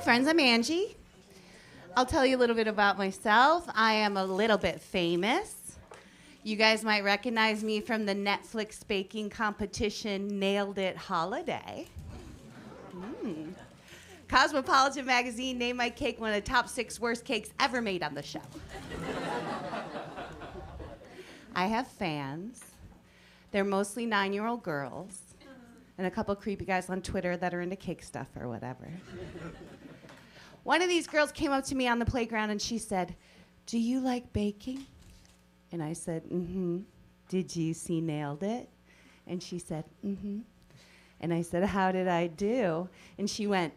Hi, friends. I'm Angie. I'll tell you a little bit about myself. I am a little bit famous. You guys might recognize me from the Netflix baking competition Nailed It Holiday. Cosmopolitan magazine named my cake one of the top 6 worst cakes ever made on the show. I have fans. They're mostly 9-year-old girls and a couple creepy guys on Twitter that are into cake stuff or whatever. One of these girls came up to me on the playground and she said, "Do you like baking?" And I said, "Mm-hmm. Did you see Nailed It?" And she said, "Mm-hmm." And I said, "How did I do?" And she went,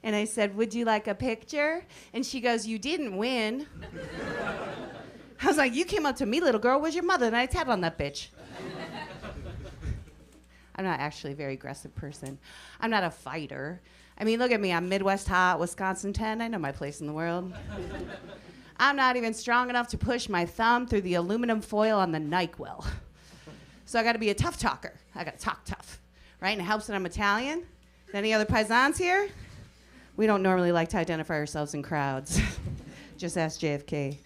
and I said, "Would you like a picture?" And she goes, "You didn't win." I was like, "You came up to me, little girl. Where's your mother?" And I tapped on that bitch. I'm not actually a very aggressive person. I'm not a fighter. I mean, look at me. I'm Midwest hot, Wisconsin 10. I know my place in the world. I'm not even strong enough to push my thumb through the aluminum foil on the NyQuil. So I got to be a tough talker. I got to talk tough, right? And it helps that I'm Italian. Any other paisans here? We don't normally like to identify ourselves in crowds. Just ask JFK.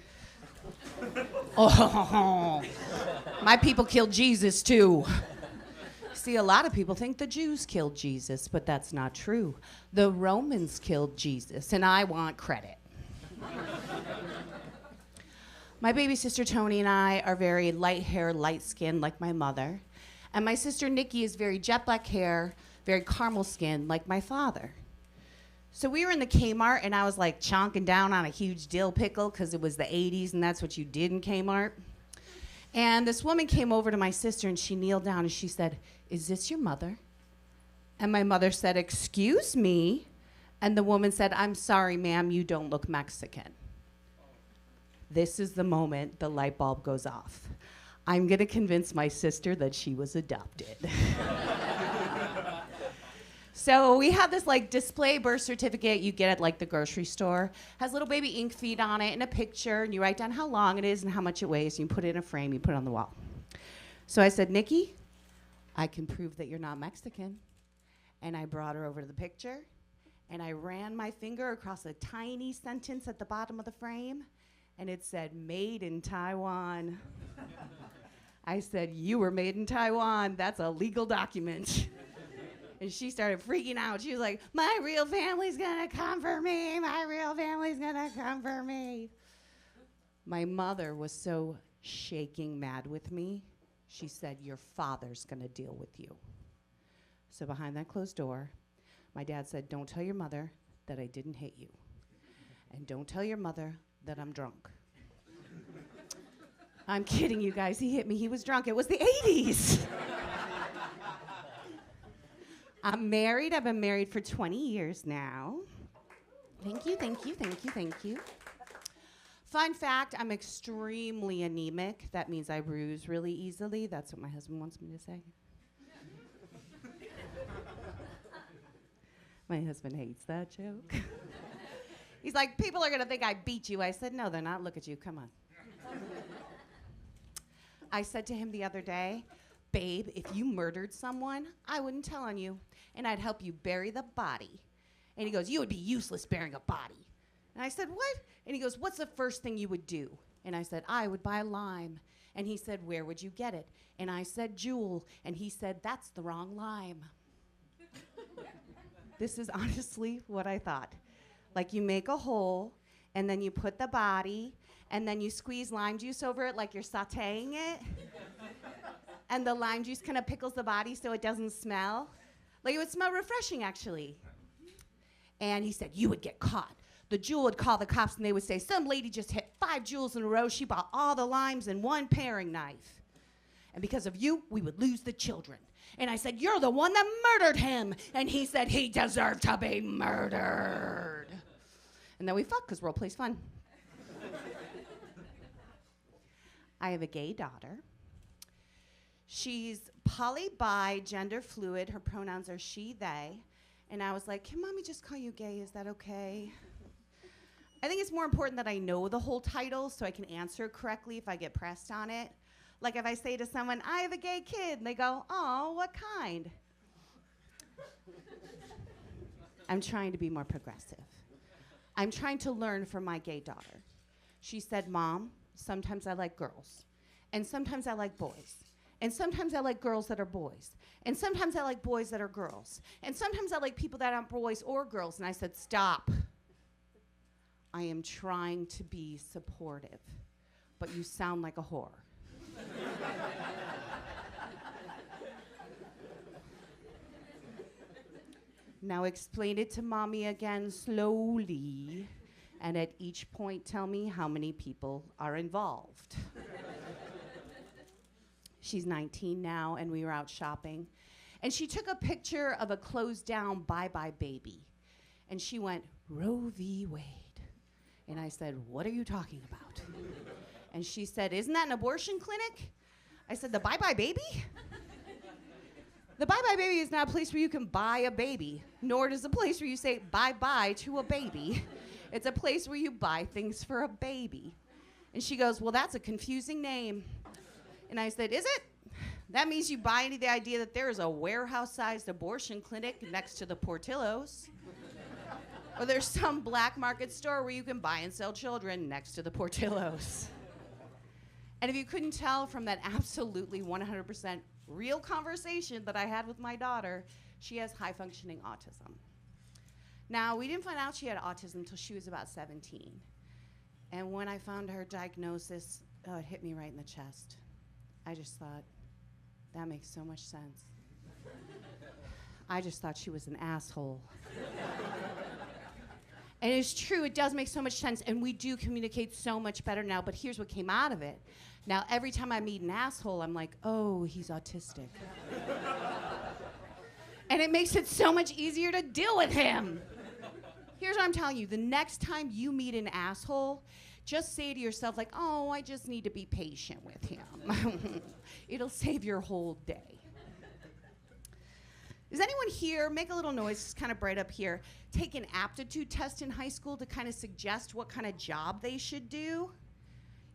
Oh, my people killed Jesus too. See, a lot of people think the Jews killed Jesus, but that's not true. The Romans killed Jesus, and I want credit. My baby sister Tony and I are very light hair, light skin, like my mother. And my sister Nikki is very jet black hair, very caramel skin, like my father. So we were in the Kmart, and I was like chonking down on a huge dill pickle because it was the 80s, and that's what you did in Kmart. And this woman came over to my sister, and she kneeled down, and she said, "Is this your mother?" And my mother said, "Excuse me?" And the woman said, "I'm sorry, ma'am, you don't look Mexican." This is the moment the light bulb goes off. I'm going to convince my sister that she was adopted. So we have this like display birth certificate you get at like the grocery store. Has little baby ink feet on it and a picture, and you write down how long it is and how much it weighs, and you put it in a frame, you put it on the wall. So I said, "Nikki, I can prove that you're not Mexican." And I brought her over to the picture, and I ran my finger across a tiny sentence at the bottom of the frame, and it said, "Made in Taiwan." I said, "You were made in Taiwan. That's a legal document." And she started freaking out. She was like, "My real family's gonna come for me. My real family's gonna come for me." My mother was so shaking mad with me. She said, "Your father's gonna deal with you." So behind that closed door, my dad said, "Don't tell your mother that I didn't hit you. And don't tell your mother that I'm drunk." I'm kidding you guys. He hit me. He was drunk. It was the 80s. I'm married. I've been married for 20 years now. Thank you, thank you, thank you, thank you. Fun fact, I'm extremely anemic. That means I bruise really easily. That's what my husband wants me to say. My husband hates that joke. He's like, "People are gonna think I beat you." I said, "No, they're not. Look at you, come on." I said to him the other day, "Babe, if you murdered someone, I wouldn't tell on you, and I'd help you bury the body." And he goes, "You would be useless burying a body." And I said, "What?" And he goes, "What's the first thing you would do?" And I said, "I would buy a lime." And he said, "Where would you get it?" And I said, "Jewel." And he said, "That's the wrong lime." This is honestly what I thought. Like, you make a hole, and then you put the body, and then you squeeze lime juice over it like you're sauteing it. And the lime juice kind of pickles the body so it doesn't smell. Like, it would smell refreshing, actually. And he said, "You would get caught. The Jewel would call the cops, and they would say, 'Some lady just hit 5 jewels in a row. She bought all the limes and 1 paring knife. And because of you, we would lose the children.'" And I said, "You're the one that murdered him." And he said, "He deserved to be murdered." And then we fucked because role play's fun. I have a gay daughter. She's poly, bi, gender fluid. Her pronouns are she, they. And I was like, "Can mommy just call you gay? Is that okay?" I think it's more important that I know the whole title so I can answer correctly if I get pressed on it. Like if I say to someone, "I have a gay kid," and they go, "Oh, what kind?" I'm trying to be more progressive. I'm trying to learn from my gay daughter. She said, Mom, sometimes I like girls, and sometimes I like boys, and sometimes I like girls that are boys, and sometimes I like boys that are girls, and sometimes I like people that aren't boys or girls. And I said, stop. I am trying to be supportive, but you sound like a whore. Now explain it to mommy again slowly, and at each point tell me how many people are involved. She's 19 now, and we were out shopping, and she took a picture of a closed down Bye Bye Baby, and she went, Roe v. Wade. And I said, what are you talking about? And she said, isn't that an abortion clinic? I said, the Bye Bye Baby? The Bye Bye Baby is not a place where you can buy a baby, nor is it a place where you say bye-bye to a baby. It's a place where you buy things for a baby. And she goes, well, that's a confusing name. And I said, is it? That means you buy into the idea that there is a warehouse-sized abortion clinic next to the Portillo's. Or there's some black market store where you can buy and sell children next to the Portillo's. And if you couldn't tell from that absolutely 100% real conversation that I had with my daughter, she has high-functioning autism. Now, we didn't find out she had autism until she was about 17. And when I found her diagnosis, it hit me right in the chest. I just thought, that makes so much sense. I just thought she was an asshole. And it's true, it does make so much sense, and we do communicate so much better now, but here's what came out of it. Now, every time I meet an asshole, I'm like, oh, he's autistic. And it makes it so much easier to deal with him. Here's what I'm telling you. The next time you meet an asshole, just say to yourself, like, oh, I just need to be patient with him. It'll save your whole day. Does anyone here, make a little noise, it's kind of bright up here, take an aptitude test in high school to kind of suggest what kind of job they should do?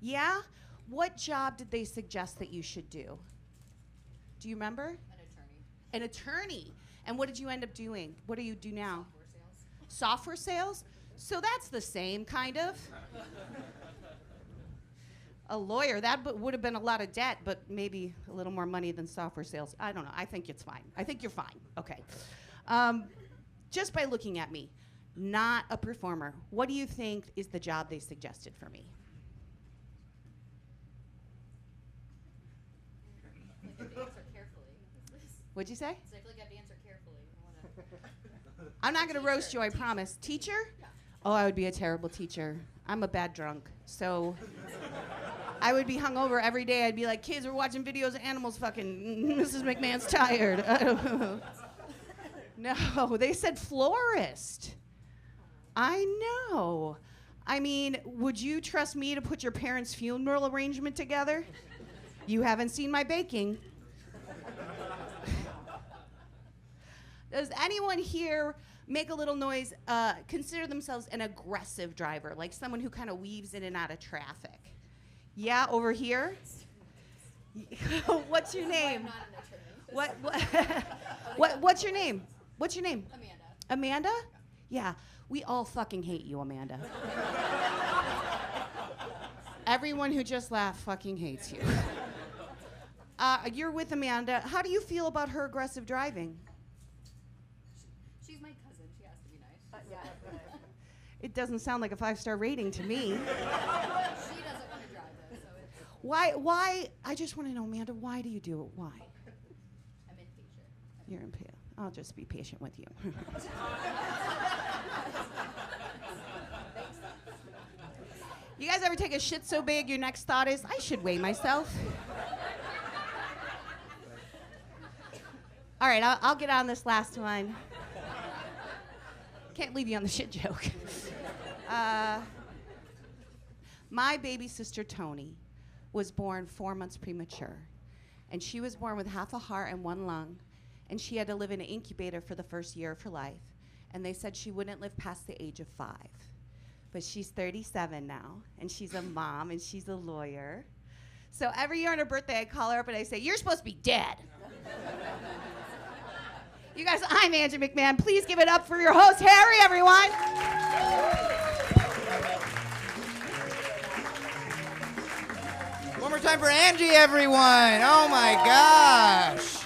Yeah? What job did they suggest that you should do? Do you remember? An attorney. An attorney. And what did you end up doing? What do you do now? Software sales. Software sales? So that's the same, kind of. A lawyer, that would have been a lot of debt, but maybe a little more money than software sales. I don't know. I think it's fine. I think you're fine. Okay. Just by looking at me, not a performer, what do you think is the job they suggested for me? I have to answer carefully. What'd you say? So I feel like I have to answer carefully. I'm not going to roast you, I promise. Teacher? Yeah. Oh, I would be a terrible teacher. I'm a bad drunk, so I would be hungover every day. I'd be like, kids, we're watching videos of animals fucking. Mrs. McMahon's tired. I don't know. No, they said florist. I know. I mean, would you trust me to put your parents' funeral arrangement together? You haven't seen my baking. Does anyone here make a little noise, consider themselves an aggressive driver, like someone who kind of weaves in and out of traffic? Yeah, over here? What's your name? I'm not an attorney. What's your name? What's your name? Amanda. Amanda? Yeah, we all fucking hate you, Amanda. Everyone who just laughed fucking hates you. You're with Amanda. How do you feel about her aggressive driving? She's my cousin. She has to be nice. Yeah. It doesn't sound like a 5-star rating to me. She doesn't want to drive this, so it's. Why? I just want to know, Amanda, why do you do it? Why? I'm impatient. You're impatient. I'll just be patient with you. You guys ever take a shit so big your next thought is, I should weigh myself? All right, I'll get on this last one. Can't leave you on the shit joke. My baby sister, Tony, was born 4 months premature. And she was born with half a heart and 1 lung. And she had to live in an incubator for the first year of her life. And they said she wouldn't live past the age of 5. But she's 37 now, and she's a mom, and she's a lawyer. So every year on her birthday, I call her up and I say, you're supposed to be dead. You guys, I'm Angie McMahon. Please give it up for your host, Harry, everyone. One more time for Angie, everyone. Oh my gosh.